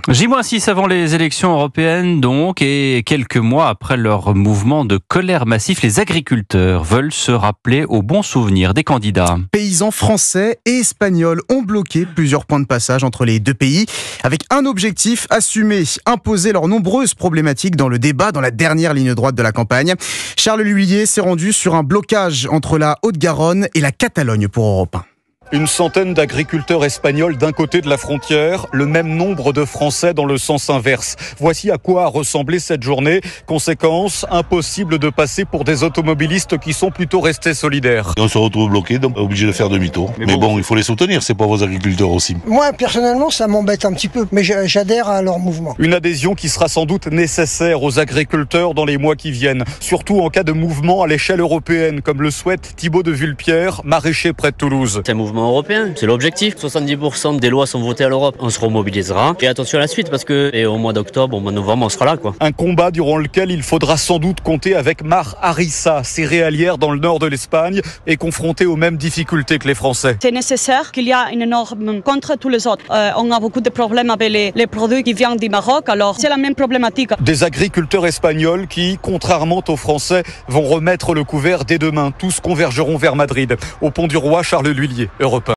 J-6 avant les élections européennes donc, et quelques mois après leur mouvement de colère massif, les agriculteurs veulent se rappeler aux bons souvenirs des candidats. Paysans français et espagnols ont bloqué plusieurs points de passage entre les deux pays avec un objectif assumé, imposer leurs nombreuses problématiques dans le débat dans la dernière ligne droite de la campagne. Charles Lhuillier s'est rendu sur un blocage entre la Haute-Garonne et la Catalogne pour Europe 1. Une centaine d'agriculteurs espagnols d'un côté de la frontière, le même nombre de Français dans le sens inverse. Voici à quoi a ressemblé cette journée. Conséquence, impossible de passer pour des automobilistes qui sont plutôt restés solidaires. Et on se retrouve bloqué, donc obligé de faire demi-tour. Mais bon, il faut les soutenir, ces pauvres agriculteurs aussi. Moi, personnellement, ça m'embête un petit peu, mais j'adhère à leur mouvement. Une adhésion qui sera sans doute nécessaire aux agriculteurs dans les mois qui viennent, surtout en cas de mouvement à l'échelle européenne, comme le souhaite Thibaut de Vulpierre, maraîcher près de Toulouse. C'est un mouvement européen, c'est l'objectif. 70% des lois sont votées à l'Europe. On se remobilisera. Et attention à la suite, parce que au mois d'octobre, au mois de novembre, on sera là, quoi. Un combat durant lequel il faudra sans doute compter avec Mar Harissa, céréalière dans le nord de l'Espagne, et confrontée aux mêmes difficultés que les Français. C'est nécessaire qu'il y ait une norme contre tous les autres. On a beaucoup de problèmes avec les produits qui viennent du Maroc, alors c'est la même problématique. Des agriculteurs espagnols qui, contrairement aux Français, vont remettre le couvert dès demain. Tous convergeront vers Madrid. Au Pont du Roi, Charles Lhuillier, Europe 1.